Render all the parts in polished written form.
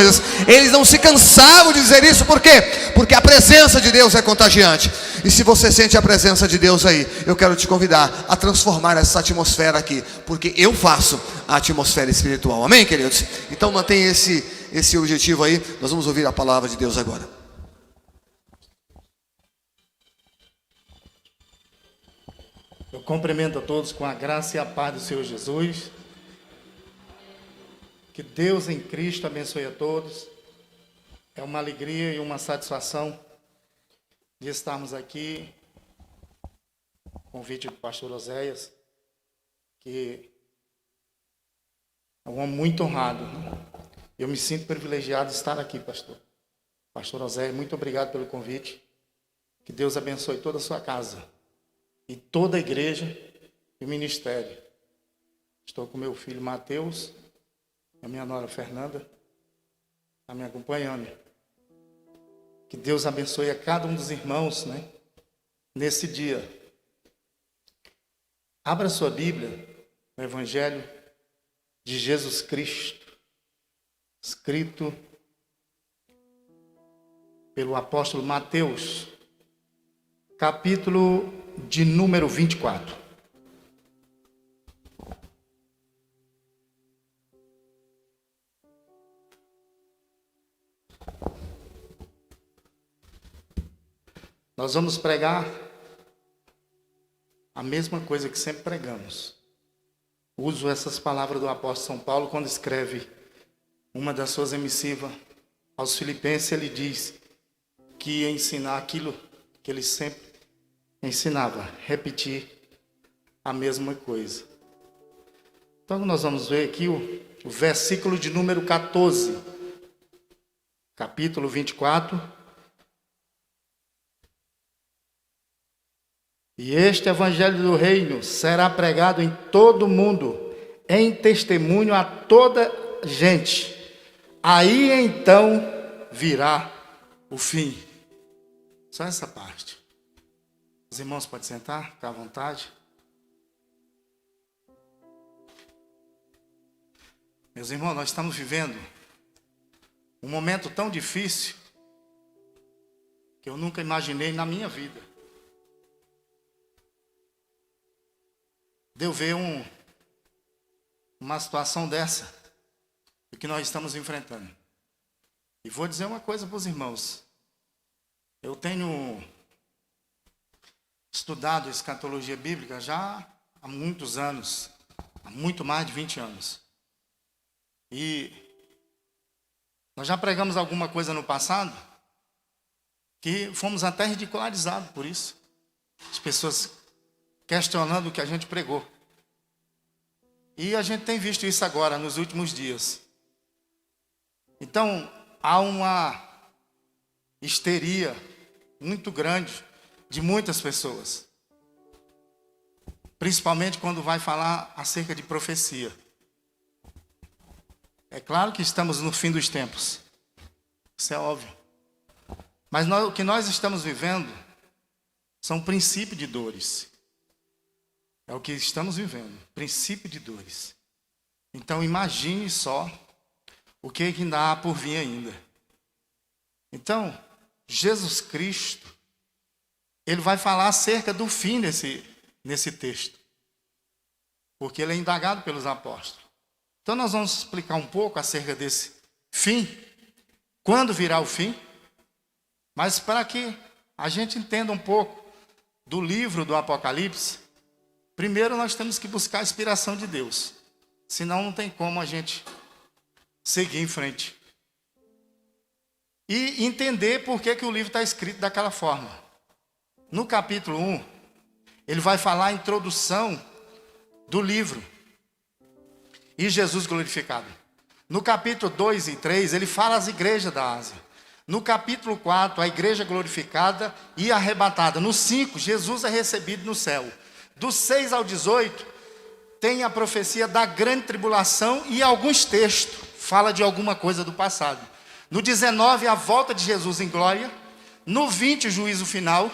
Eles não se cansavam de dizer isso, por quê? Porque a presença de Deus é contagiante. E se você sente a presença de Deus aí, eu quero te convidar a transformar essa atmosfera aqui, porque eu faço a atmosfera espiritual, amém, queridos? Então mantenha esse objetivo aí. Nós vamos ouvir a palavra de Deus agora. Eu cumprimento a todos com a graça e a paz do Senhor Jesus. Que Deus em Cristo abençoe a todos. É uma alegria e uma satisfação de estarmos aqui. Convite do pastor Oséias, que é um homem muito honrado. Eu me sinto privilegiado de estar aqui, pastor. Pastor Oséias, muito obrigado pelo convite. Que Deus abençoe toda a sua casa e toda a igreja e o ministério. Estou com meu filho Mateus, a minha nora Fernanda, está me acompanhando. Que Deus abençoe a cada um dos irmãos, nesse dia. Abra sua Bíblia no Evangelho de Jesus Cristo, escrito pelo apóstolo Mateus, capítulo de número 24. Nós vamos pregar a mesma coisa que sempre pregamos. Uso essas palavras do apóstolo São Paulo quando escreve uma das suas emissivas aos Filipenses. Ele diz que ia ensinar aquilo que ele sempre ensinava, repetir a mesma coisa. Então nós vamos ver aqui o versículo de número 14, capítulo 24. E este evangelho do reino será pregado em todo o mundo, em testemunho a toda gente. Aí então virá o fim. Só essa parte. Os irmãos podem sentar, ficar à vontade. Meus irmãos, nós estamos vivendo um momento tão difícil que eu nunca imaginei na minha vida. De eu ver uma situação dessa, que nós estamos enfrentando. E vou dizer uma coisa para os irmãos. Eu tenho estudado escatologia bíblica já há muitos anos, há muito mais de 20 anos. E nós já pregamos alguma coisa no passado que fomos até ridicularizados por isso. As pessoas questionando o que a gente pregou. E a gente tem visto isso agora, nos últimos dias. Então, há uma histeria muito grande de muitas pessoas. Principalmente quando vai falar acerca de profecia. É claro que estamos no fim dos tempos. Isso é óbvio. Mas o que nós estamos vivendo são princípios de dores. É o que estamos vivendo, princípio de dores. Então imagine só o que ainda há por vir ainda. Então, Jesus Cristo, ele vai falar acerca do fim nesse texto. Porque ele é indagado pelos apóstolos. Então nós vamos explicar um pouco acerca desse fim. Quando virá o fim. Mas para que a gente entenda um pouco do livro do Apocalipse, primeiro nós temos que buscar a inspiração de Deus. Senão não tem como a gente seguir em frente. E entender por que o livro está escrito daquela forma. No capítulo 1, ele vai falar a introdução do livro. E Jesus glorificado. No capítulo 2 e 3, ele fala as igrejas da Ásia. No capítulo 4, a igreja glorificada e arrebatada. No 5, Jesus é recebido no céu. Do 6 ao 18, tem a profecia da grande tribulação e alguns textos. Fala de alguma coisa do passado. No 19, a volta de Jesus em glória. No 20, o juízo final.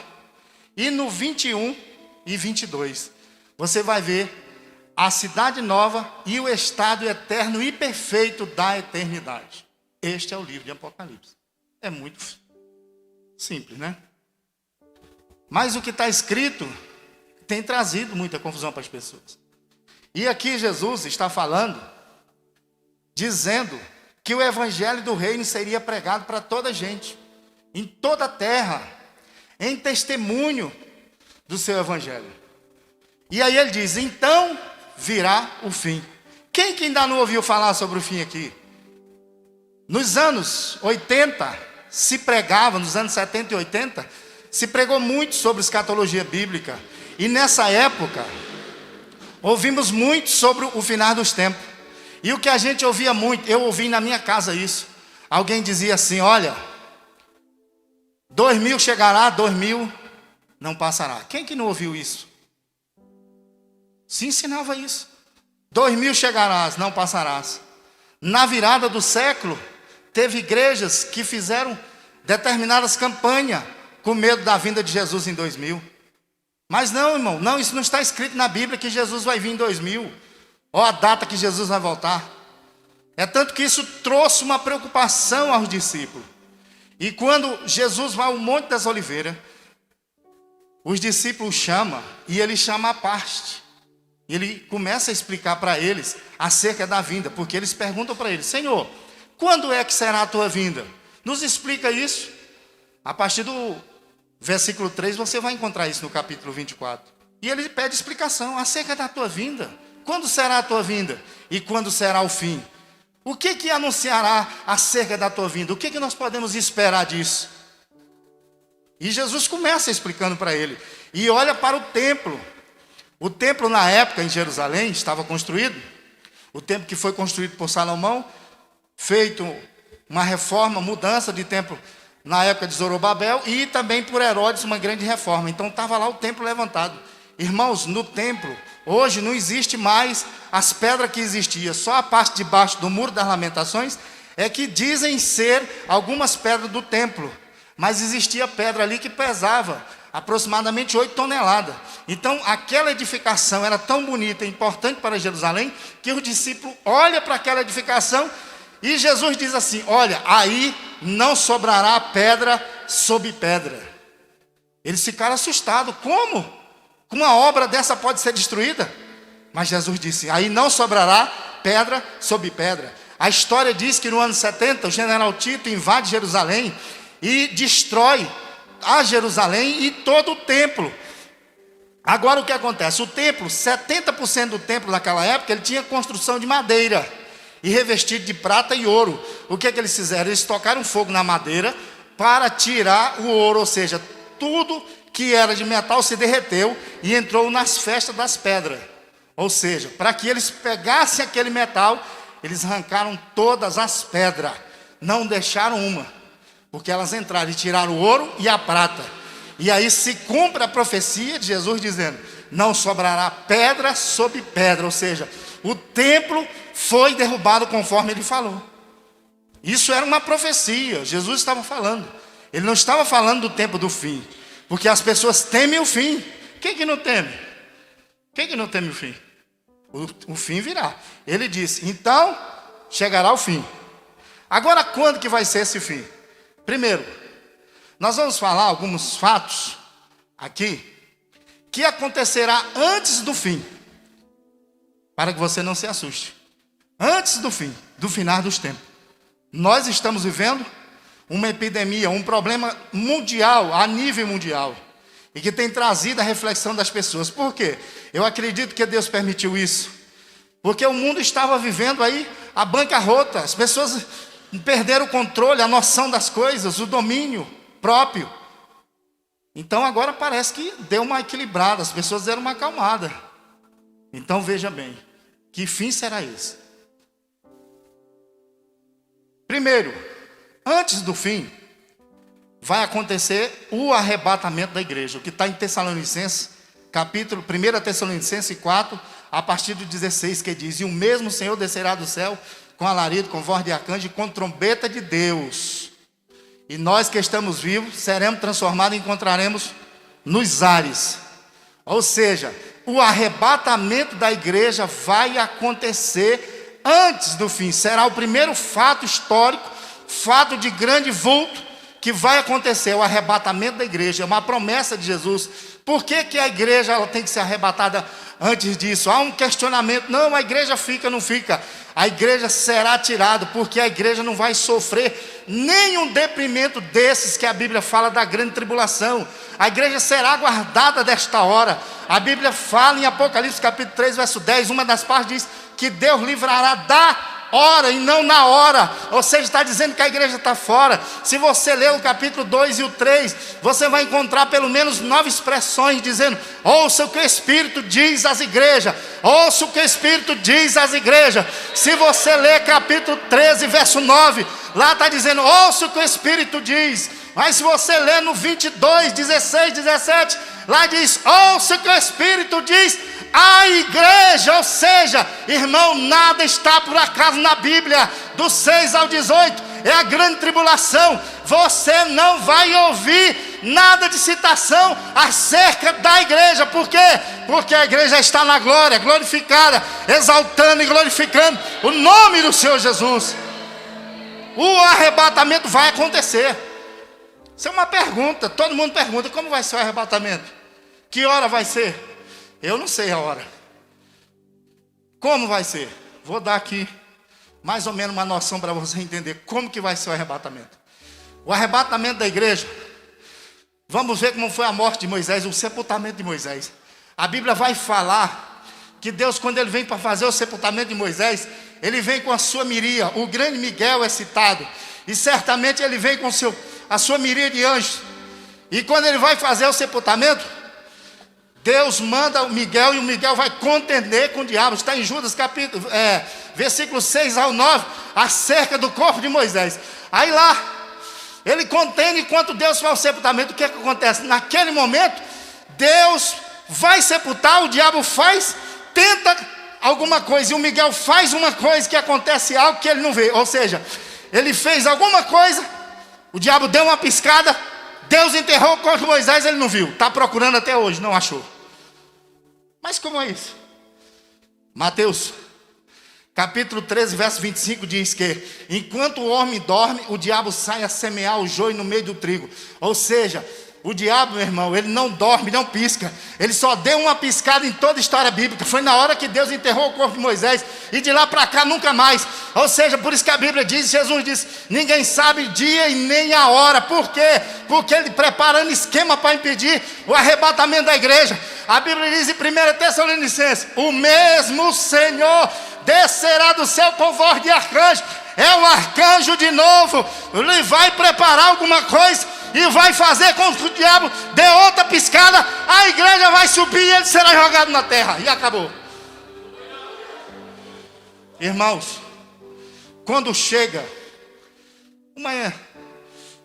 E no 21 e 22, você vai ver a cidade nova e o estado eterno e perfeito da eternidade. Este é o livro de Apocalipse. É muito simples, né? Mas o que está escrito tem trazido muita confusão para as pessoas. E aqui Jesus está falando, dizendo que o evangelho do reino seria pregado para toda a gente, em toda a terra, em testemunho do seu evangelho. E aí ele diz, então virá o fim. Quem que ainda não ouviu falar sobre o fim aqui? Nos anos 80, se pregava, nos anos 70 e 80, se pregou muito sobre escatologia bíblica. E nessa época, ouvimos muito sobre o final dos tempos. E o que a gente ouvia muito, eu ouvi na minha casa isso. Alguém dizia assim, olha, 2000 chegará, 2000 não passará. Quem que não ouviu isso? Se ensinava isso. 2000 chegarás, não passarás. Na virada do século, teve igrejas que fizeram determinadas campanhas com medo da vinda de Jesus em 2000. Mas não, irmão, não, isso não está escrito na Bíblia que Jesus vai vir em 2000, ou a data que Jesus vai voltar. É tanto que isso trouxe uma preocupação aos discípulos. E quando Jesus vai ao Monte das Oliveiras, os discípulos chamam, e ele chama à parte. E ele começa a explicar para eles acerca da vinda, porque eles perguntam para ele, Senhor, quando é que será a tua vinda? Nos explica isso. A partir do versículo 3, você vai encontrar isso no capítulo 24. E ele pede explicação acerca da tua vinda. Quando será a tua vinda? E quando será o fim? O que anunciará acerca da tua vinda? O que nós podemos esperar disso? E Jesus começa explicando para ele. E olha para o templo. O templo na época em Jerusalém estava construído. O templo que foi construído por Salomão, feito uma reforma, mudança de templo na época de Zorobabel e também por Herodes uma grande reforma. Então estava lá o templo levantado. Irmãos, no templo, hoje não existe mais as pedras que existiam. Só a parte de baixo do Muro das Lamentações é que dizem ser algumas pedras do templo. Mas existia pedra ali que pesava aproximadamente 8 toneladas. Então aquela edificação era tão bonita e importante para Jerusalém que o discípulo olha para aquela edificação e Jesus diz assim, olha, aí não sobrará pedra sobre pedra. Eles ficaram assustados, como? Uma obra dessa pode ser destruída? Mas Jesus disse, aí não sobrará pedra sobre pedra. A história diz que no ano 70, o general Tito invade Jerusalém e destrói a Jerusalém e todo o templo. Agora o que acontece? O templo, 70% do templo naquela época, ele tinha construção de madeira e revestido de prata e ouro. O que eles fizeram? Eles tocaram fogo na madeira para tirar o ouro, ou seja, tudo que era de metal se derreteu e entrou nas festas das pedras. Ou seja, para que eles pegassem aquele metal, eles arrancaram todas as pedras, não deixaram uma, porque elas entraram e tiraram o ouro e a prata. E aí se cumpre a profecia de Jesus dizendo, não sobrará pedra sobre pedra, ou seja, o templo foi derrubado conforme ele falou. Isso era uma profecia, Jesus estava falando. Ele não estava falando do tempo do fim, porque as pessoas temem o fim. Quem que não teme? Quem que não teme o fim? O fim virá. Ele disse, então chegará o fim. Agora quando que vai ser esse fim? Primeiro, nós vamos falar alguns fatos aqui que acontecerá antes do fim, para que você não se assuste. Antes do fim, do final dos tempos. Nós estamos vivendo uma epidemia, um problema mundial, a nível mundial, e que tem trazido a reflexão das pessoas. Por quê? Eu acredito que Deus permitiu isso, porque o mundo estava vivendo aí a bancarrota, as pessoas perderam o controle, a noção das coisas, o domínio próprio. Então agora parece que deu uma equilibrada, as pessoas deram uma acalmada. Então veja bem, que fim será esse? Primeiro, antes do fim, vai acontecer o arrebatamento da igreja, o que está em Tessalonicenses, capítulo 1 Tessalonicenses 4, a partir do 16, que diz, e o mesmo Senhor descerá do céu, com alarido, com voz de arcanjo e com trombeta de Deus. E nós que estamos vivos, seremos transformados e encontraremos nos ares. Ou seja, o arrebatamento da igreja vai acontecer antes do fim. Será o primeiro fato histórico fato de grande vulto que vai acontecer, o arrebatamento da igreja, é uma promessa de Jesus. Por que que a igreja ela tem que ser arrebatada antes disso? Há um questionamento, não, a igreja fica, não fica. A igreja será tirada, porque a igreja não vai sofrer nenhum deprimento desses que a Bíblia fala da grande tribulação. A igreja será guardada desta hora. A Bíblia fala em Apocalipse capítulo 3, verso 10, uma das partes diz que Deus livrará da hora e não na hora, ou seja, está dizendo que a igreja está fora. Se você ler o capítulo 2 e o 3, você vai encontrar pelo menos 9 expressões dizendo: ouça o que o Espírito diz às igrejas, ouça o que o Espírito diz às igrejas. Se você ler capítulo 13, verso 9, lá está dizendo: ouça o que o Espírito diz. Mas se você ler no 22, 16, 17, lá diz: ouça o que o Espírito diz à igreja. Ou seja, irmão, nada está por acaso na Bíblia. Do 6 ao 18 é a grande tribulação. Você não vai ouvir nada de citação acerca da igreja. Por quê? Porque a igreja está na glória, glorificada, exaltando e glorificando o nome do Senhor Jesus. O arrebatamento vai acontecer. Isso é uma pergunta, todo mundo pergunta: como vai ser o arrebatamento? Que hora vai ser? Eu não sei a hora. Como vai ser? Vou dar aqui mais ou menos uma noção para você entender como que vai ser o arrebatamento. O arrebatamento da igreja, vamos ver como foi a morte de Moisés, o sepultamento de Moisés. A Bíblia vai falar que Deus, quando ele vem para fazer o sepultamento de Moisés, ele vem com a sua miríade. O grande Miguel é citado, e certamente ele vem com a sua miríade de anjos. E quando ele vai fazer o sepultamento, Deus manda o Miguel, e o Miguel vai contender com o diabo. Está em Judas capítulo, versículo 6 ao 9, acerca do corpo de Moisés. Aí lá, ele contende enquanto Deus faz o sepultamento. O que é que acontece? Naquele momento, Deus vai sepultar, o diabo tenta alguma coisa, e o Miguel faz uma coisa, que acontece algo que ele não vê. Ou seja, ele fez alguma coisa, o diabo deu uma piscada, Deus enterrou o corpo de Moisés, ele não viu. Está procurando até hoje, não achou. Mas como é isso? Mateus capítulo 13, verso 25 diz que enquanto o homem dorme, o diabo sai a semear o joio no meio do trigo. Ou seja, o diabo, meu irmão, ele não dorme, não pisca. Ele só deu uma piscada em toda a história bíblica. Foi na hora que Deus enterrou o corpo de Moisés, e de lá para cá nunca mais. Ou seja, por isso que a Bíblia diz, Jesus diz: ninguém sabe dia e nem a hora. Por quê? Porque ele preparando esquema para impedir o arrebatamento da igreja. A Bíblia diz em 1 Tessalonicenses: o mesmo Senhor descerá do céu com voz de arcanjo. É o arcanjo de novo. Ele vai preparar alguma coisa e vai fazer com que o diabo dê outra piscada. A igreja vai subir e ele será jogado na terra. E acabou. Irmãos, quando chega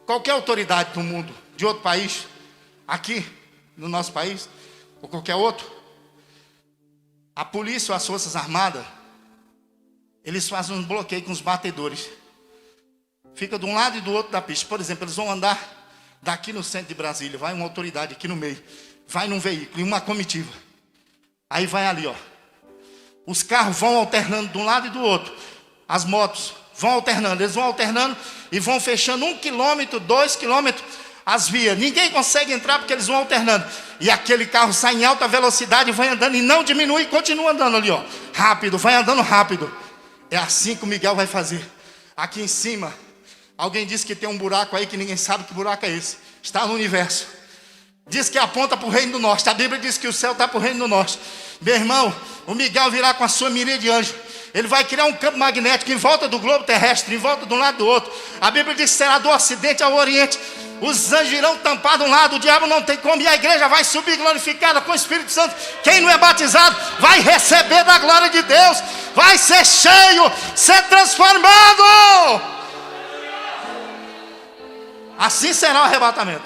qualquer autoridade do mundo, de outro país, aqui no nosso país, ou qualquer outro, a polícia ou as forças armadas, eles fazem um bloqueio com os batedores. Fica de um lado e do outro da pista. Por exemplo, eles vão andar daqui no centro de Brasília, vai uma autoridade aqui no meio, vai num veículo, em uma comitiva. Aí vai ali, ó. Os carros vão alternando de um lado e do outro. As motos vão alternando, eles vão alternando e vão fechando 1 quilômetro, 2 quilômetros as vias. Ninguém consegue entrar porque eles vão alternando. E aquele carro sai em alta velocidade e vai andando e não diminui, continua andando ali, ó. Rápido, vai andando rápido. É assim que o Miguel vai fazer. Aqui em cima, alguém disse que tem um buraco aí que ninguém sabe que buraco é esse. Está no universo. Diz que aponta para o reino do norte. A Bíblia diz que o céu está para o reino do norte. Meu irmão, o Miguel virá com a sua miríade de anjos. Ele vai criar um campo magnético em volta do globo terrestre, em volta de um lado do outro. A Bíblia diz que será do ocidente ao oriente. Os anjos irão tampar de um lado, o diabo não tem como. E a igreja vai subir glorificada com o Espírito Santo. Quem não é batizado vai receber da glória de Deus. Vai ser cheio, ser transformado. Assim será o arrebatamento.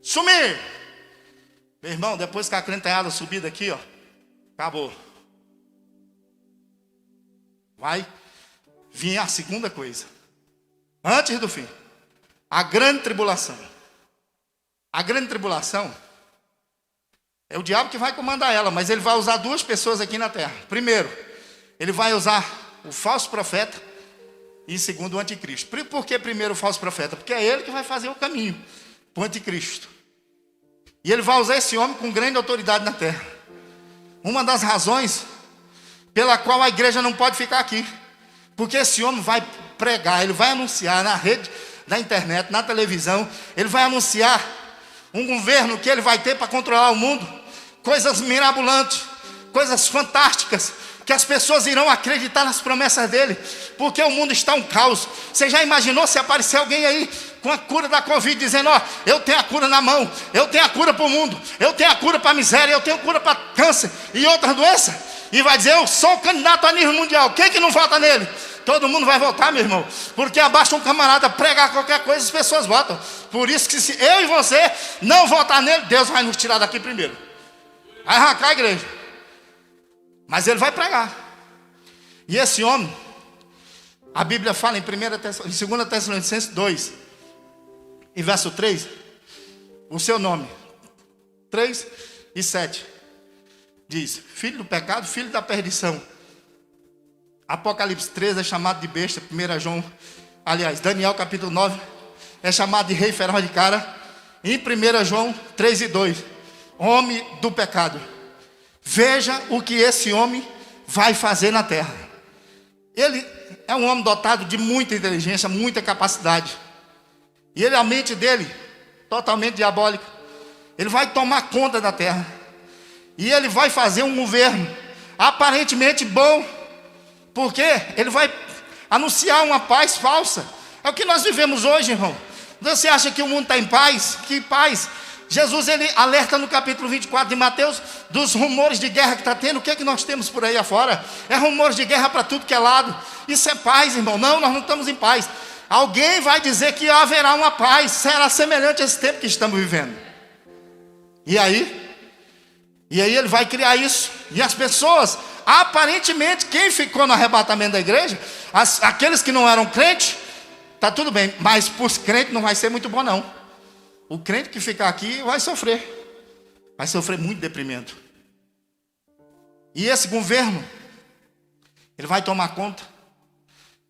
Sumir. Meu irmão, depois que a crentanhada subir daqui, ó, acabou. Vai vir a segunda coisa. Antes do fim. A grande tribulação. A grande tribulação é o diabo que vai comandar ela, mas ele vai usar 2 pessoas aqui na terra. Primeiro, ele vai usar o falso profeta e segundo o anticristo. Por que primeiro o falso profeta? Porque é ele que vai fazer o caminho para o anticristo. E ele vai usar esse homem com grande autoridade na terra. Uma das razões pela qual a igreja não pode ficar aqui, porque esse homem vai pregar, ele vai anunciar na rede da internet, na televisão, ele vai anunciar um governo que ele vai ter para controlar o mundo, coisas mirabolantes, coisas fantásticas, que as pessoas irão acreditar nas promessas dele, porque o mundo está um caos. Você já imaginou se aparecer alguém aí com a cura da Covid, dizendo, ó, eu tenho a cura na mão, eu tenho a cura para o mundo, eu tenho a cura para a miséria, eu tenho cura para câncer e outras doenças, e vai dizer, eu sou o candidato a nível mundial, quem que não vota nele? Todo mundo vai votar, meu irmão, porque basta um camarada pregar qualquer coisa, as pessoas votam. Por isso que se eu e você não votar nele, Deus vai nos tirar daqui primeiro, vai arrancar a igreja, mas ele vai pregar. E esse homem, a Bíblia fala em 2 Tessalonicenses 2, em verso 3, o seu nome, 3 e 7, diz, filho do pecado, filho da perdição. Apocalipse 13 é chamado de besta, 1 João, aliás, Daniel capítulo 9, é chamado de rei feroz de cara. Em 1 João 3 e 2, homem do pecado. Veja o que esse homem vai fazer na terra. Ele é um homem dotado de muita inteligência, muita capacidade. E a mente dele, totalmente diabólica. Ele vai tomar conta da terra. E ele vai fazer um governo aparentemente bom, porque ele vai anunciar uma paz falsa. É o que nós vivemos hoje, irmão. Você acha que o mundo está em paz? Que paz? Jesus, ele alerta no capítulo 24 de Mateus dos rumores de guerra que está tendo. O que é que nós temos por aí afora? É rumores de guerra para tudo que é lado. Isso é paz, irmão? Não, nós não estamos em paz. Alguém vai dizer que haverá uma paz, será semelhante a esse tempo que estamos vivendo. E aí ele vai criar isso. E as pessoas, aparentemente, quem ficou no arrebatamento da igreja, aqueles que não eram crentes, está tudo bem, mas para os crentes não vai ser muito bom não. O crente que ficar aqui vai sofrer muito deprimento. E esse governo, ele vai tomar conta.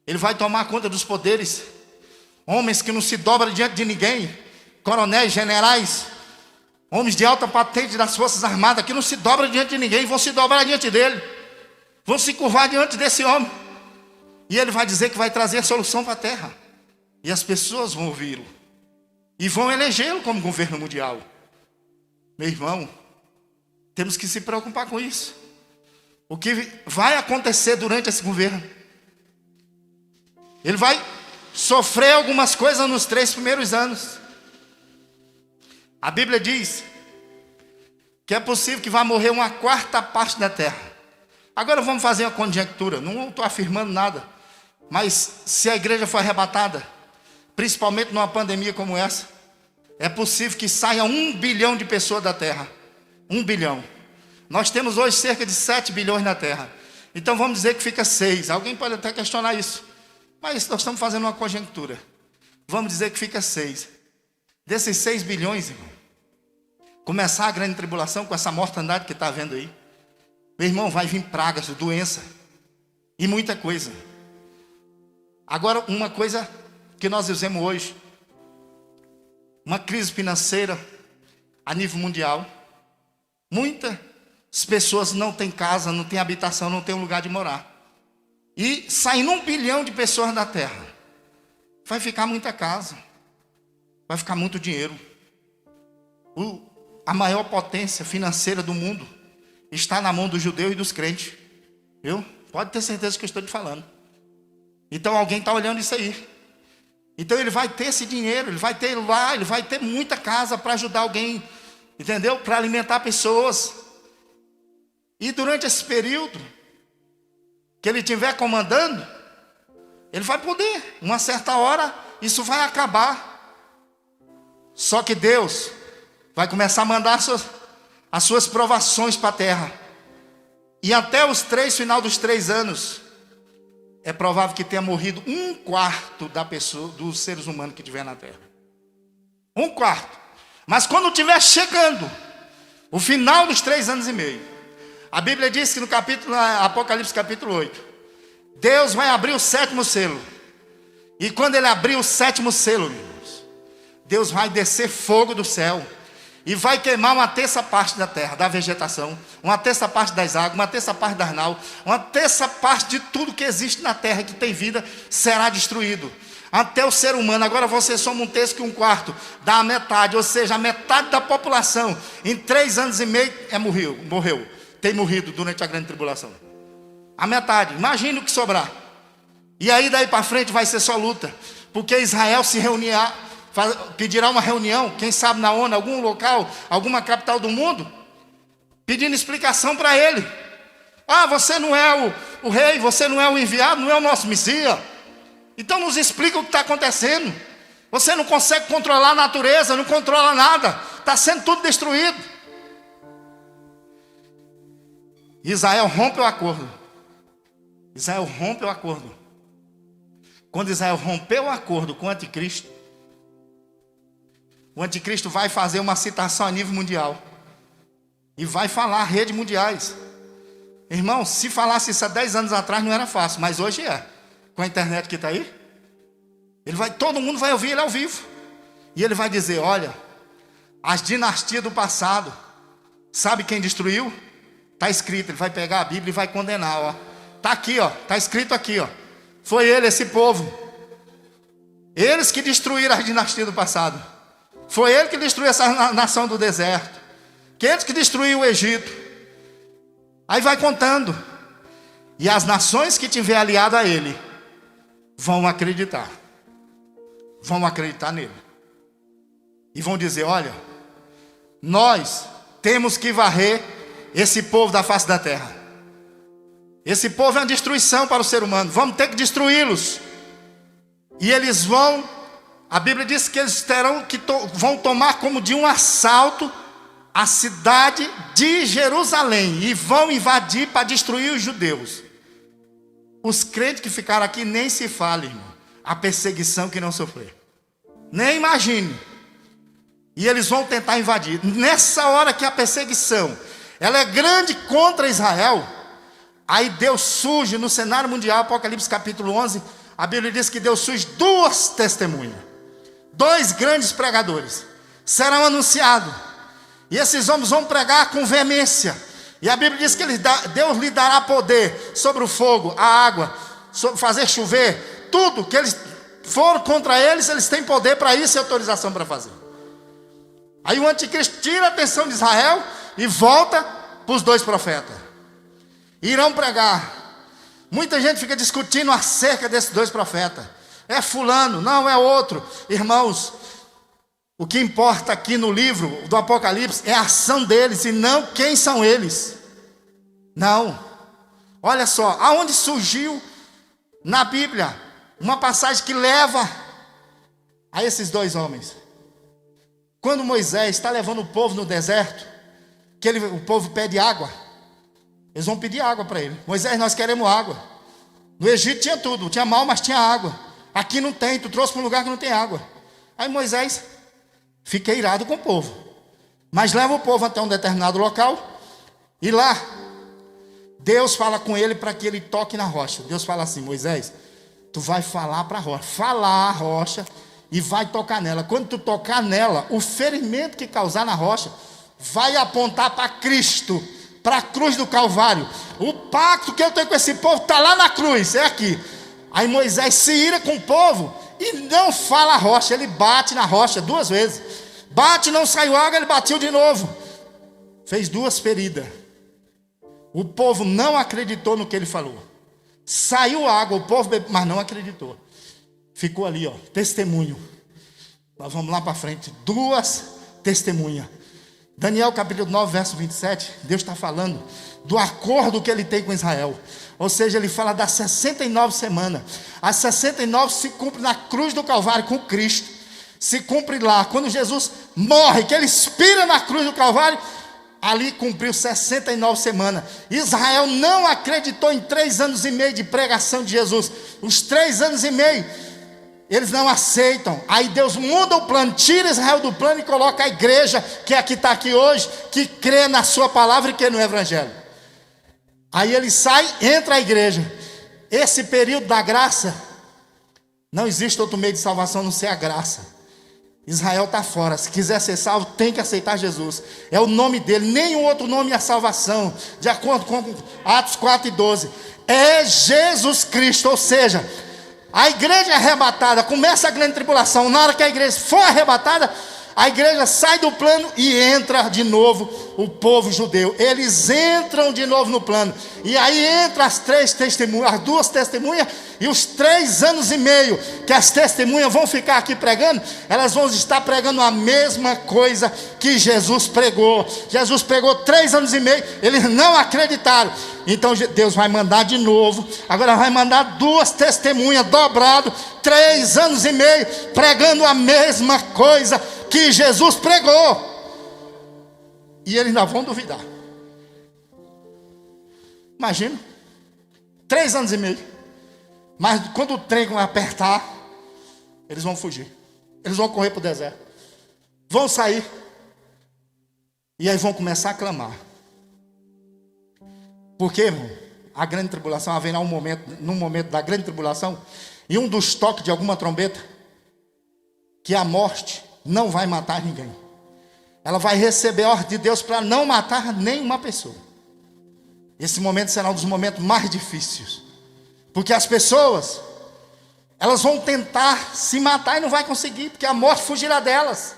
Ele vai tomar conta dos poderes. Homens que não se dobram diante de ninguém, coronéis, generais, homens de alta patente das forças armadas, que não se dobram diante de ninguém, vão se dobrar diante dele, vão se curvar diante desse homem. E ele vai dizer que vai trazer a solução para a terra. E as pessoas vão ouvi-lo e vão elegê-lo como governo mundial. Meu irmão, temos que se preocupar com isso. O que vai acontecer durante esse governo? Ele vai sofrer algumas coisas nos 3 primeiros anos. A Bíblia diz que é possível que vá morrer 1/4 parte da terra. Agora vamos fazer uma conjectura, não estou afirmando nada, mas se a igreja for arrebatada, principalmente numa pandemia como essa, é possível que saia 1 bilhão de pessoas da terra. 1 bilhão. Nós temos hoje cerca de 7 bilhões na terra. Então vamos dizer que fica 6. Alguém pode até questionar isso, mas nós estamos fazendo uma conjectura. Vamos dizer que fica 6. Desses 6 bilhões, irmão, começar a grande tribulação com essa mortandade que está havendo aí, meu irmão, vai vir pragas, doença e muita coisa. Agora, uma coisa que nós vivemos hoje, uma crise financeira a nível mundial. Muitas pessoas não têm casa, não têm habitação, não têm um lugar de morar. E saindo 1 bilhão de pessoas da terra, vai ficar muita casa, vai ficar muito dinheiro. A maior potência financeira do mundo está na mão dos judeus e dos crentes, viu? Pode ter certeza que eu estou te falando. Então alguém está olhando isso aí. Então ele vai ter esse dinheiro, ele vai ter lá, ele vai ter muita casa para ajudar alguém, entendeu? Para alimentar pessoas. E durante esse período que ele estiver comandando, ele vai poder, uma certa hora, isso vai acabar. Só que Deus vai começar a mandar as suas provações para a terra. E até final dos 3 anos, é provável que tenha morrido 1/4 da pessoa, dos seres humanos que estiver na terra. 1/4. Mas quando estiver chegando o final dos 3 anos e meio, a Bíblia diz que no capítulo, Apocalipse capítulo 8, Deus vai abrir o 7º selo. E quando ele abrir o 7º selo, irmãos, Deus vai descer fogo do céu e vai queimar uma terça parte da terra, da vegetação, uma terça parte das águas, uma terça parte das naus, uma terça parte de tudo que existe na terra que tem vida será destruído. Até o ser humano. Agora você soma 1/3 que 1/4 da metade, ou seja, a metade da população em 3 anos e meio morreu, tem morrido durante a grande tribulação. A metade, imagine o que sobrar. E aí daí para frente vai ser só luta, porque Israel se reunirá, pedirá uma reunião, quem sabe na ONU, algum local, alguma capital do mundo, pedindo explicação para ele. Ah, você não é o rei, você não é o enviado, não é o nosso Messias. Então nos explica o que está acontecendo. Você não consegue controlar a natureza, não controla nada, está sendo tudo destruído. Israel rompe o acordo. Israel rompe o acordo. Quando Israel rompeu o acordo com o anticristo vai fazer uma citação a nível mundial e vai falar redes mundiais. Irmão, se falasse isso há 10 anos atrás não era fácil, mas hoje é. Com a internet que está aí, todo mundo vai ouvir ele ao vivo. E ele vai dizer, olha, as dinastias do passado, sabe quem destruiu? Está escrito, ele vai pegar a Bíblia e vai condenar. Está aqui, está escrito aqui. Foi ele, esse povo. Eles que destruíram as dinastias do passado. Foi ele que destruiu essa nação do deserto. Eles que destruiu o Egito. Aí vai contando. E as nações que tiver aliado a ele vão acreditar nele e vão dizer, olha, nós temos que varrer esse povo da face da terra. Esse povo é uma destruição para o ser humano, vamos ter que destruí-los. E eles vão, a Bíblia diz que eles vão tomar como de um assalto a cidade de Jerusalém e vão invadir para destruir os judeus. Os crentes que ficaram aqui nem se falem, irmão, a perseguição que não sofrer. Nem imagine. E eles vão tentar invadir. Nessa hora que a perseguição ela é grande contra Israel, aí Deus surge no cenário mundial, Apocalipse capítulo 11, a Bíblia diz que Deus surge 2 testemunhas, 2 grandes pregadores, serão anunciados, e esses homens vão pregar com veemência. E a Bíblia diz que Deus lhe dará poder sobre o fogo, a água, sobre fazer chover, tudo que eles foram contra eles têm poder para isso e autorização para fazer. Aí o anticristo tira a atenção de Israel e volta para os 2 profetas. Irão pregar. Muita gente fica discutindo acerca desses 2 profetas. É fulano, não é outro. Irmãos, o que importa aqui no livro do Apocalipse é a ação deles e não quem são eles. Não. Olha só, aonde surgiu na Bíblia uma passagem que leva a esses 2 homens. Quando Moisés está levando o povo no deserto, o povo pede água, eles vão pedir água para ele. Moisés, nós queremos água. No Egito tinha tudo, tinha mal, mas tinha água. Aqui não tem, tu trouxe para um lugar que não tem água. Aí Moisés fica irado com o povo, mas leva o povo até um determinado local, e lá Deus fala com ele para que ele toque na rocha. Deus fala assim, Moisés, tu vai falar para a rocha, falar a rocha e vai tocar nela. Quando tu tocar nela, o ferimento que causar na rocha vai apontar para Cristo, para a cruz do Calvário. O pacto que eu tenho com esse povo está lá na cruz, é aqui. Aí Moisés se ira com o povo e não fala a rocha, ele bate na rocha 2 vezes. Bate, não saiu água, ele bateu de novo. Fez 2 feridas. O povo não acreditou no que ele falou. Saiu água, o povo bebeu, mas não acreditou. Ficou ali, testemunho. Nós vamos lá para frente. 2 testemunhas. Daniel capítulo 9, verso 27, Deus está falando do acordo que ele tem com Israel. Ou seja, ele fala das 69 semanas. As 69 se cumprem na cruz do Calvário com Cristo. Se cumpre lá, quando Jesus morre, que ele expira na cruz do Calvário, ali cumpriu 69 semanas. Israel não acreditou em 3 anos e meio de pregação de Jesus. Os 3 anos e meio, eles não aceitam. Aí Deus muda o plano, tira Israel do plano e coloca a igreja, que é a que está aqui hoje, que crê na sua palavra e crê no Evangelho. Aí ele sai, entra a igreja. esse período da graça, não existe outro meio de salvação a não ser a graça. Israel está fora. Se quiser ser salvo, tem que aceitar Jesus. É o nome dele, nenhum outro nome é a salvação. De acordo com Atos 4:12, é Jesus Cristo. Ou seja, a igreja é arrebatada, começa a grande tribulação. Na hora que a igreja for arrebatada, a igreja sai do plano e entra de novo o povo judeu. Eles entram de novo no plano. E aí entra as duas testemunhas, e os 3 anos e meio que as testemunhas vão ficar aqui pregando, elas vão estar pregando a mesma coisa que Jesus pregou. Jesus pregou 3 anos e meio, eles não acreditaram. Então Deus vai mandar de novo. Agora vai mandar 2 testemunhas dobrado, 3 anos e meio, pregando a mesma coisa que Jesus pregou. E eles ainda vão duvidar. Imagina, 3 anos e meio. Mas quando o trem vai apertar, eles vão fugir. Eles vão correr para o deserto. Vão sair. E aí vão começar a clamar. Porque, irmão, a grande tribulação, haverá num momento da grande tribulação, e um dos toques de alguma trombeta, que a morte não vai matar ninguém. Ela vai receber a ordem de Deus para não matar nenhuma pessoa. Esse momento será um dos momentos mais difíceis. Porque as pessoas, elas vão tentar se matar e não vai conseguir, porque a morte fugirá delas.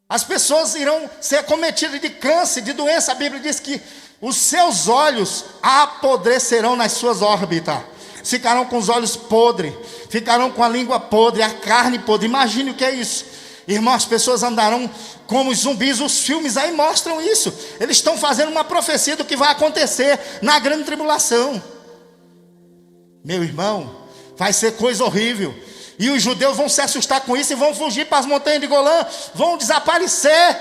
As pessoas irão ser acometidas de câncer, de doença. A Bíblia diz que os seus olhos apodrecerão nas suas órbitas. Ficarão com os olhos podres, ficarão com a língua podre, a carne podre. Imagine o que é isso. Irmão, as pessoas andarão como zumbis. Os filmes aí mostram isso. Eles estão fazendo uma profecia do que vai acontecer na grande tribulação. Meu irmão, vai ser coisa horrível. E os judeus vão se assustar com isso e vão fugir para as montanhas de Golã, vão desaparecer,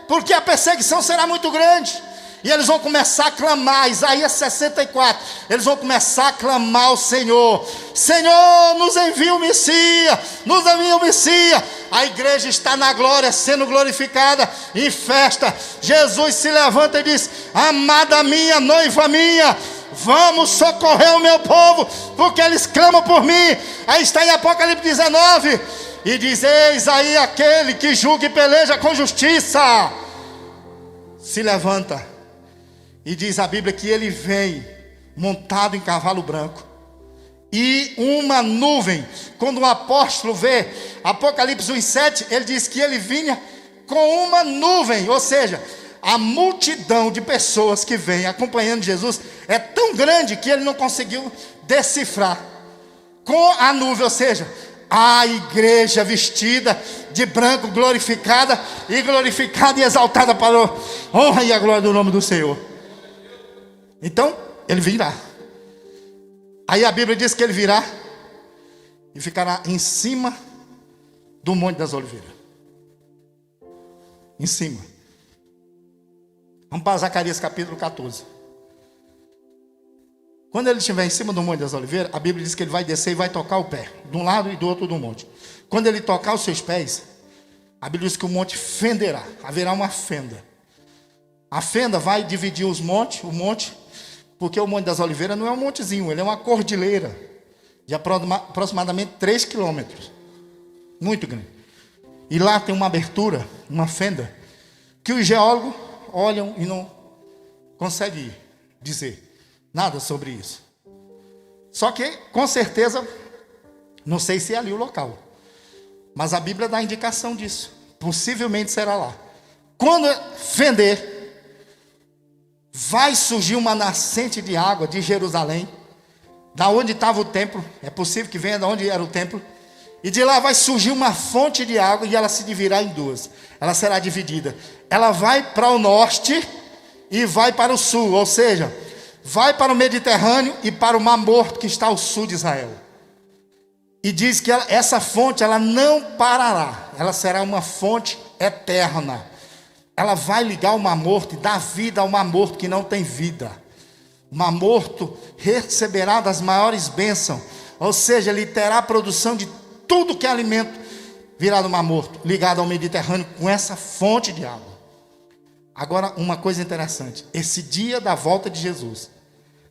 porque a perseguição será muito grande. E eles vão começar a clamar, Isaías 64, eles vão começar a clamar ao Senhor: Senhor, nos envia o Messias, nos envia o Messias. A igreja está na glória, sendo glorificada em festa. Jesus se levanta e diz: amada minha, noiva minha, vamos socorrer o meu povo, porque eles clamam por mim. Aí está em Apocalipse 19, e diz: eis aí aquele que julga e peleja com justiça. Se levanta. E diz a Bíblia que ele vem montado em cavalo branco. E uma nuvem. Quando o apóstolo vê Apocalipse 1:7, ele diz que ele vinha com uma nuvem. Ou seja, a multidão de pessoas que vem acompanhando Jesus é tão grande que ele não conseguiu decifrar. Com a nuvem, ou seja, a igreja vestida de branco, glorificada e exaltada para a honra e a glória do nome do Senhor. Então, ele virá. Aí a Bíblia diz que ele virá e ficará em cima do Monte das Oliveiras. Em cima. Vamos para Zacarias capítulo 14. Quando ele estiver em cima do Monte das Oliveiras, a Bíblia diz que ele vai descer e vai tocar o pé, de um lado e do outro do monte. Quando ele tocar os seus pés, a Bíblia diz que o monte fenderá, haverá uma fenda. A fenda vai dividir o monte, porque o Monte das Oliveiras não é um montezinho, ele é uma cordilheira de aproximadamente 3 quilômetros, muito grande. E lá tem uma abertura, uma fenda, que os geólogos olham e não conseguem dizer nada sobre isso. Só que, com certeza, não sei se é ali o local, mas a Bíblia dá indicação disso. Possivelmente será lá. Quando fender, vai surgir uma nascente de água de Jerusalém, da onde estava o templo. É possível que venha da onde era o templo. E de lá vai surgir uma fonte de água, e ela se dividirá em duas. Ela será dividida. Ela vai para o norte e vai para o sul. Ou seja, vai para o Mediterrâneo e para o Mar Morto, que está ao sul de Israel. E diz que essa fonte ela não parará. Ela será uma fonte eterna. Ela vai ligar o Mar Morto e dar vida ao Mar Morto que não tem vida. O Mar Morto receberá das maiores bênçãos. Ou seja, ele terá a produção de tudo que é alimento virá do Mar Morto, ligado ao Mediterrâneo com essa fonte de água. Agora, uma coisa interessante. Esse dia da volta de Jesus,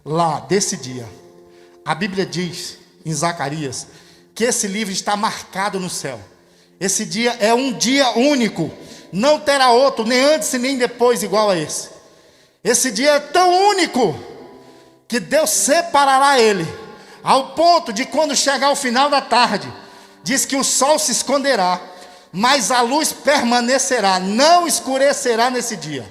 lá, desse dia, A Bíblia diz em Zacarias que esse livro está marcado no céu. Esse dia é um dia único, não terá outro, nem antes e nem depois igual a esse. Esse dia é tão único que Deus separará ele, ao ponto de quando chegar o final da tarde, diz que o sol se esconderá, mas a luz permanecerá, não escurecerá nesse dia.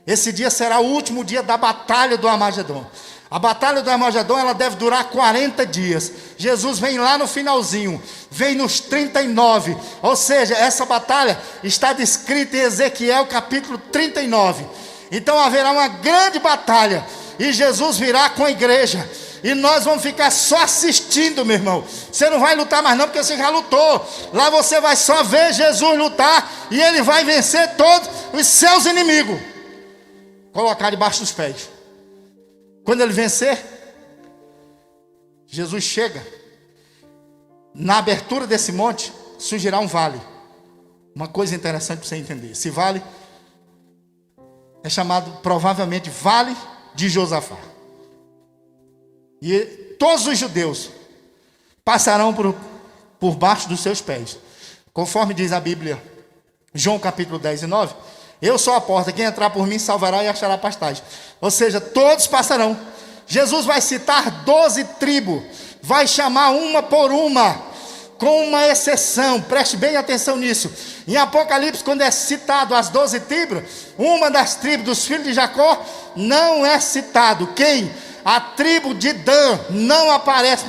Esse dia será o último dia da batalha do Armagedon. A batalha do Armagedon, ela deve durar 40 dias. Jesus vem lá no finalzinho, vem nos 39. Ou seja, essa batalha está descrita em Ezequiel capítulo 39. Então haverá uma grande batalha, e Jesus virá com a igreja, e nós vamos ficar só assistindo, meu irmão. Você não vai lutar mais não, porque você já lutou. Lá você vai só ver Jesus lutar, e ele vai vencer todos os seus inimigos, colocar debaixo dos pés. Quando ele vencer, Jesus chega, na abertura desse monte surgirá um vale. Uma coisa interessante para você entender: esse vale é chamado provavelmente Vale de Josafá. E todos os judeus passarão por baixo dos seus pés. Conforme diz a Bíblia, João capítulo 10 e 9, eu sou a porta, quem entrar por mim salvará e achará pastagem. Ou seja, todos passarão. Jesus vai citar 12 tribos, vai chamar uma por uma, com uma exceção. Preste bem atenção nisso. Em Apocalipse, quando é citado as 12 tribos, uma das tribos dos filhos de Jacó não é citado. Quem? A tribo de Dan não aparece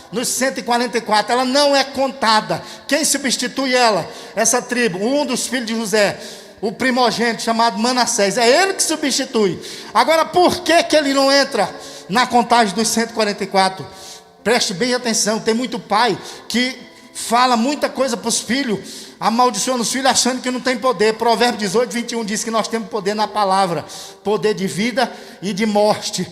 nos 144, ela não é contada. Quem substitui ela? Essa tribo, um dos filhos de José, o primogênito chamado Manassés, é ele que substitui. Agora, por que ele não entra na contagem dos 144? Preste bem atenção, tem muito pai que fala muita coisa para os filhos, amaldiçoando os filhos achando que não tem poder. Provérbio 18, 21 diz que nós temos poder na palavra, poder de vida e de morte.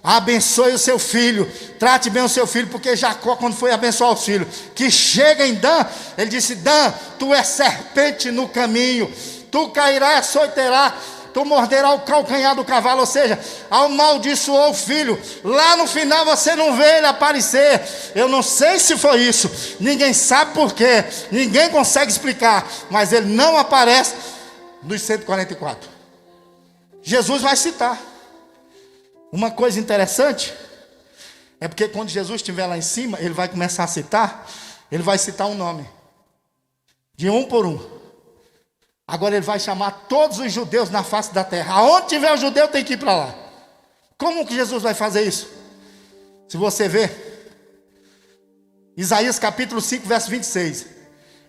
Abençoe o seu filho, trate bem o seu filho, porque Jacó, quando foi abençoar os filhos, que chega em Dan, ele disse: Dan, tu és serpente no caminho, tu cairás, açoiterá, tu morderá o calcanhar do cavalo. Ou seja, amaldiçoou o filho. Lá no final você não vê ele aparecer. Eu não sei se foi isso, ninguém sabe por quê, ninguém consegue explicar, mas ele não aparece nos 144. Jesus vai citar. Uma coisa interessante é porque quando Jesus estiver lá em cima, ele vai começar a citar, ele vai citar um nome, de um por um. Agora ele vai chamar todos os judeus na face da terra. Aonde tiver o judeu tem que ir para lá. Como que Jesus vai fazer isso? Se você ver Isaías capítulo 5, verso 26,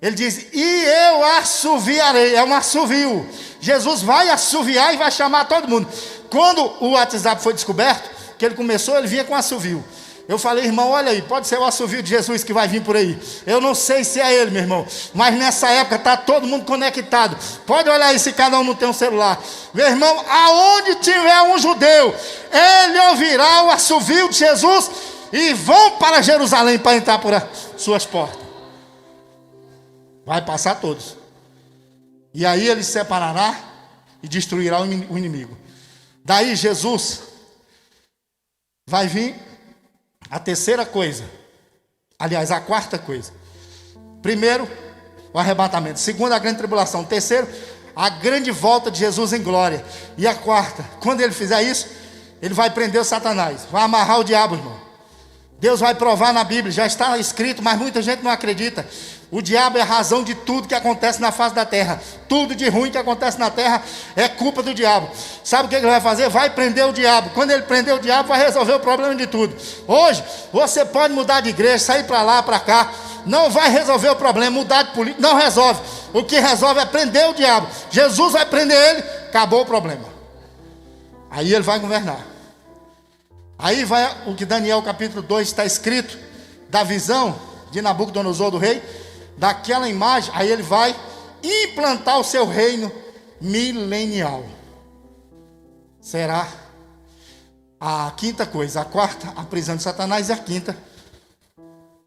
ele diz: e eu assoviarei. É um assovio. Jesus vai assoviar e vai chamar todo mundo. Quando o WhatsApp foi descoberto, que ele começou, ele vinha com assovio. Eu falei: irmão, olha aí, pode ser o assovio de Jesus que vai vir por aí. Eu não sei se é ele, meu irmão, mas nessa época está todo mundo conectado. Pode olhar aí se cada um não tem um celular. Meu irmão, aonde tiver um judeu, ele ouvirá o assovio de Jesus e vão para Jerusalém para entrar por as suas portas. Vai passar todos. E aí ele separará e destruirá o inimigo. Daí Jesus vai vir a terceira coisa, aliás, a quarta coisa. Primeiro, o arrebatamento. Segundo, a grande tribulação. Terceiro, a grande volta de Jesus em glória. E a quarta, quando ele fizer isso, ele vai prender o Satanás, vai amarrar o diabo, irmão. Deus vai provar na Bíblia, já está escrito, mas muita gente não acredita. O diabo é a razão de tudo que acontece na face da terra. Tudo de ruim que acontece na terra é culpa do diabo. Sabe o que ele vai fazer? Vai prender o diabo. Quando ele prender o diabo, vai resolver o problema de tudo. Hoje, você pode mudar de igreja, sair para lá, para cá, não vai resolver o problema. Mudar de política não resolve. O que resolve é prender o diabo. Jesus vai prender ele, acabou o problema. Aí ele vai governar. Aí vai o que Daniel capítulo 2 está escrito, da visão de Nabucodonosor do rei, daquela imagem. Aí ele vai implantar o seu reino milenial. Será a quinta coisa. A quarta, a prisão de Satanás. E a quinta,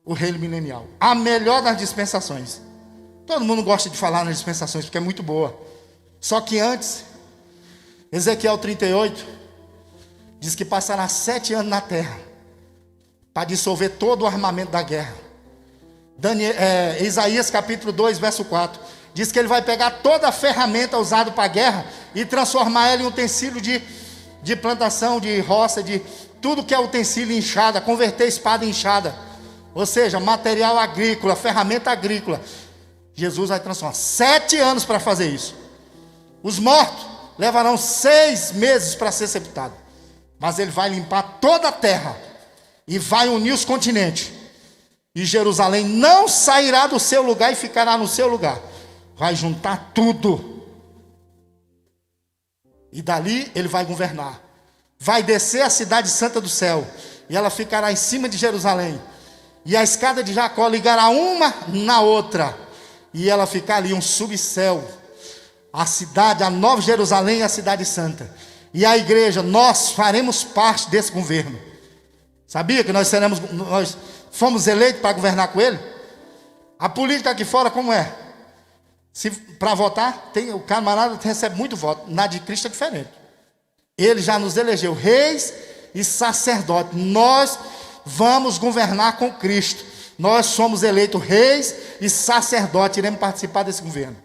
o reino milenial. A melhor das dispensações. Todo mundo gosta de falar nas dispensações porque é muito boa. Só que antes, Ezequiel 38 diz que passará 7 anos na terra. para dissolver todo o armamento da guerra. Isaías capítulo 2, verso 4, diz que ele vai pegar toda a ferramenta usada para a guerra e transformar ela em utensílio de plantação, de roça, de tudo que é utensílio, enxada, converter espada em enxada, ou seja, material agrícola, ferramenta agrícola. Jesus vai transformar. 7 anos para fazer isso. Os mortos levarão 6 meses para ser sepultados, mas ele vai limpar toda a terra e vai unir os continentes, e Jerusalém não sairá do seu lugar e ficará no seu lugar. Vai juntar tudo, e dali ele vai governar. Vai descer a cidade santa do céu, e ela ficará em cima de Jerusalém, e a escada de Jacó ligará uma na outra, e ela ficar ali, um subcéu. A cidade, a Nova Jerusalém e a cidade santa. E a igreja, nós faremos parte desse governo. Sabia que nós fomos eleitos para governar com ele? A política aqui fora como é? Para votar, o camarada recebe muito voto. Na de Cristo é diferente. Ele já nos elegeu reis e sacerdotes. Nós vamos governar com Cristo. Nós somos eleitos reis e sacerdotes. Iremos participar desse governo.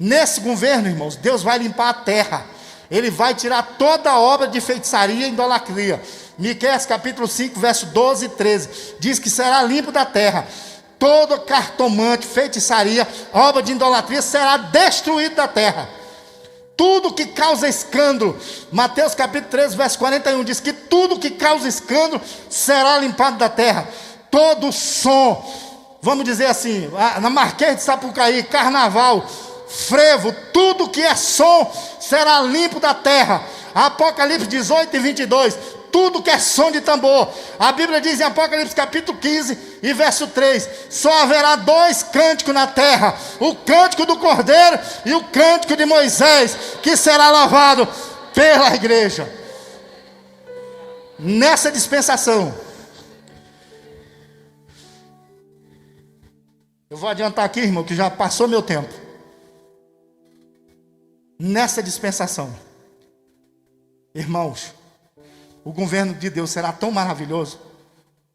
Nesse governo, irmãos, Deus vai limpar a terra. Ele vai tirar toda a obra de feitiçaria e idolatria. Miqueias capítulo 5, verso 12 e 13. Diz que será limpo da terra. Todo cartomante, feitiçaria, obra de idolatria será destruído da terra. Tudo que causa escândalo. Mateus capítulo 13, verso 41 diz que tudo que causa escândalo será limpado da terra. Todo som, vamos dizer assim, na Marquês de Sapucaí, carnaval, frevo, tudo que é som será limpo da terra. Apocalipse 18 e 22, tudo que é som de tambor. A Bíblia diz em Apocalipse capítulo 15 e verso 3, só haverá 2 cânticos na terra, o cântico do Cordeiro e o cântico de Moisés, que será lavado pela igreja. Nessa dispensação, eu vou adiantar aqui, irmão, que já passou meu tempo. Nessa dispensação, irmãos, o governo de Deus será tão maravilhoso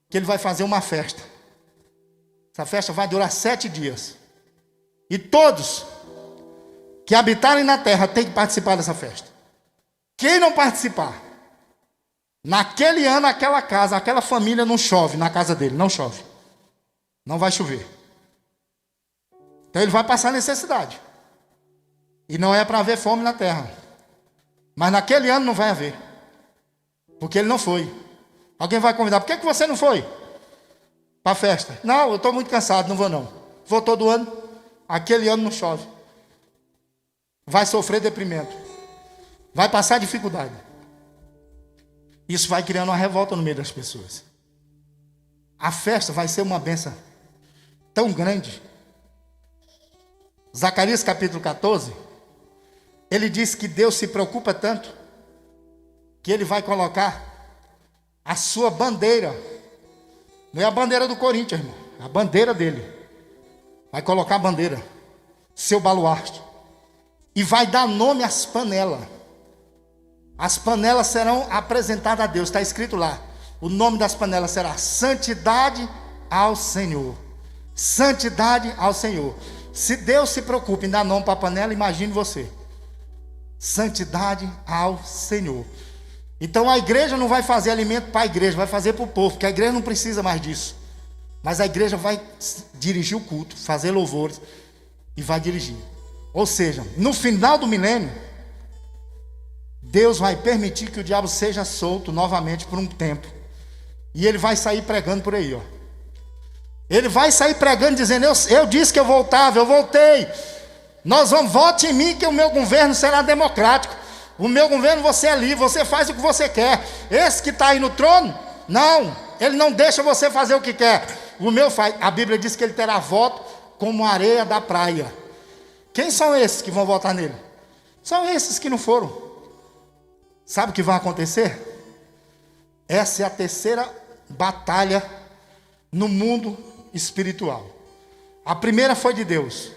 que ele vai fazer uma festa. Essa festa vai durar 7 dias. E todos que habitarem na terra têm que participar dessa festa. Quem não participar, naquele ano, aquela casa, aquela família não chove na casa dele, não chove. Não vai chover. Então ele vai passar necessidade. E não é para haver fome na terra. Mas naquele ano não vai haver. Porque ele não foi. Alguém vai convidar. Por que você não foi para a festa? Não, eu estou muito cansado, não vou não. Vou todo ano. Aquele ano não chove. Vai sofrer deprimento. Vai passar dificuldade. Isso vai criando uma revolta no meio das pessoas. A festa vai ser uma bênção tão grande. Zacarias capítulo 14, ele diz que Deus se preocupa tanto que ele vai colocar a sua bandeira, não é a bandeira do Corinthians, irmão, é a bandeira dele. Vai colocar a bandeira, seu baluarte, e vai dar nome às panelas. As panelas serão apresentadas a Deus, está escrito lá. O nome das panelas será Santidade ao Senhor. Santidade ao Senhor. Se Deus se preocupa em dar nome para a panela, imagine você. Santidade ao Senhor. Então a igreja não vai fazer alimento para a igreja, vai fazer para o povo, porque a igreja não precisa mais disso. Mas a igreja vai dirigir o culto, fazer louvores e vai dirigir. Ou seja, no final do milênio, Deus vai permitir que o diabo seja solto novamente por um tempo. E ele vai sair pregando por aí, ó. Ele vai sair pregando, dizendo, eu disse que eu voltava, eu voltei. Nós vamos, vote em mim que o meu governo será democrático. O meu governo você é livre, você faz o que você quer. Esse que está aí no trono, não, ele não deixa você fazer o que quer. O meu faz. A Bíblia diz que ele terá voto como areia da praia. Quem são esses que vão votar nele? São esses que não foram. Sabe o que vai acontecer? Essa é a terceira batalha no mundo espiritual. A primeira foi de Deus,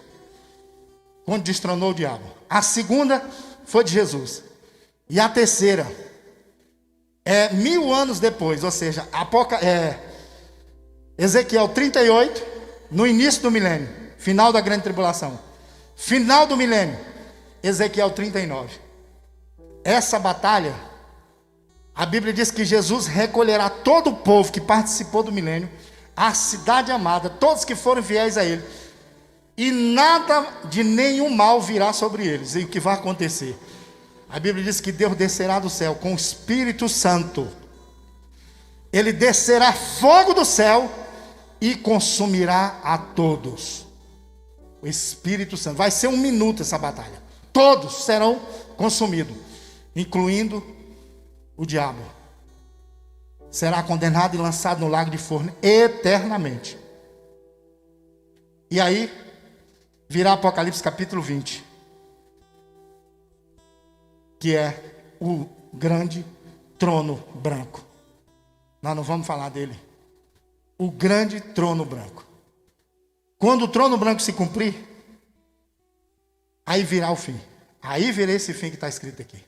quando destronou o diabo. A segunda foi de Jesus. E a terceira é 1000 anos depois, ou seja, Ezequiel 38, no início do milênio, final da grande tribulação. Final do milênio, Ezequiel 39. Essa batalha, a Bíblia diz que Jesus recolherá todo o povo que participou do milênio, a cidade amada, todos que foram fiéis a Ele, e nada de nenhum mal virá sobre eles. E o que vai acontecer? A Bíblia diz que Deus descerá do céu com o Espírito Santo. Ele descerá fogo do céu e consumirá a todos. O Espírito Santo. Vai ser 1 minuto essa batalha. Todos serão consumidos, incluindo o diabo. Será condenado e lançado no lago de fogo eternamente. E aí virá Apocalipse capítulo 20, que é o grande trono branco. Nós não vamos falar dele. O grande trono branco. Quando o trono branco se cumprir, aí virá o fim. Aí virá esse fim que está escrito aqui.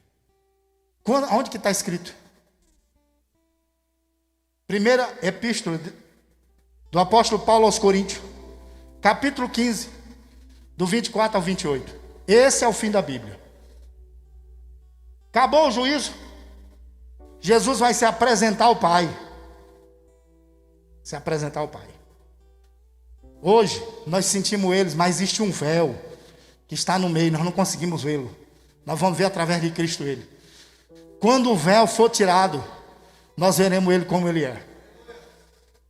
Onde que está escrito? Primeira epístola do apóstolo Paulo aos Coríntios, capítulo 15, do 24 ao 28. Esse é o fim da Bíblia. Acabou o juízo. Jesus vai se apresentar ao Pai. Se apresentar ao Pai. Hoje, nós sentimos eles, mas existe um véu que está no meio, nós não conseguimos vê-lo. Nós vamos ver através de Cristo Ele. Quando o véu for tirado, nós veremos Ele como Ele é.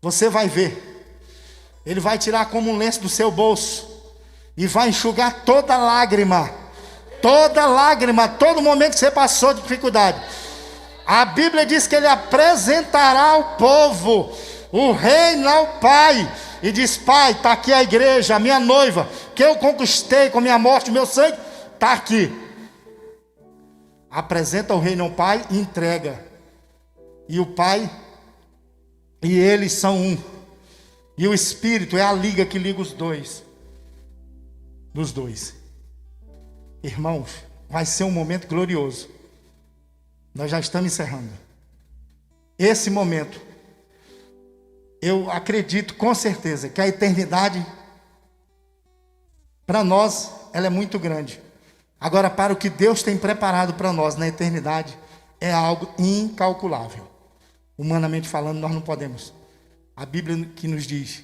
Você vai ver. Ele vai tirar como um lenço do seu bolso e vai enxugar toda lágrima. Toda lágrima, todo momento que você passou de dificuldade. A Bíblia diz que Ele apresentará ao povo o reino ao Pai. E diz: Pai, está aqui a igreja, a minha noiva, que eu conquistei com minha morte, meu sangue, está aqui. Apresenta o reino ao Pai e entrega. E o Pai e eles são um. E o Espírito é a liga que liga os dois. Dos dois. Irmãos, vai ser um momento glorioso. Nós já estamos encerrando. Esse momento, eu acredito com certeza que a eternidade, para nós, ela é muito grande. Agora, para o que Deus tem preparado para nós na eternidade, é algo incalculável. Humanamente falando, nós não podemos. A Bíblia que nos diz,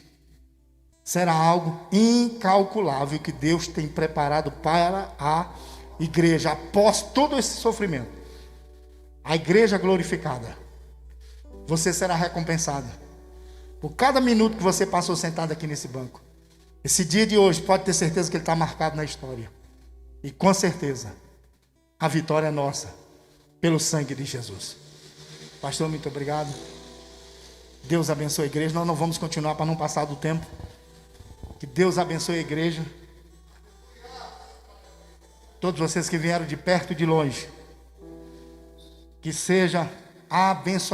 será algo incalculável que Deus tem preparado para a igreja, após todo esse sofrimento. A igreja glorificada. Você será recompensado por cada minuto que você passou sentado aqui nesse banco. Esse dia de hoje, pode ter certeza que ele está marcado na história. E com certeza, a vitória é nossa, pelo sangue de Jesus. Pastor, muito obrigado. Deus abençoe a igreja. Nós não vamos continuar para não passar do tempo. Que Deus abençoe a igreja. Todos vocês que vieram de perto e de longe. Que seja abençoado.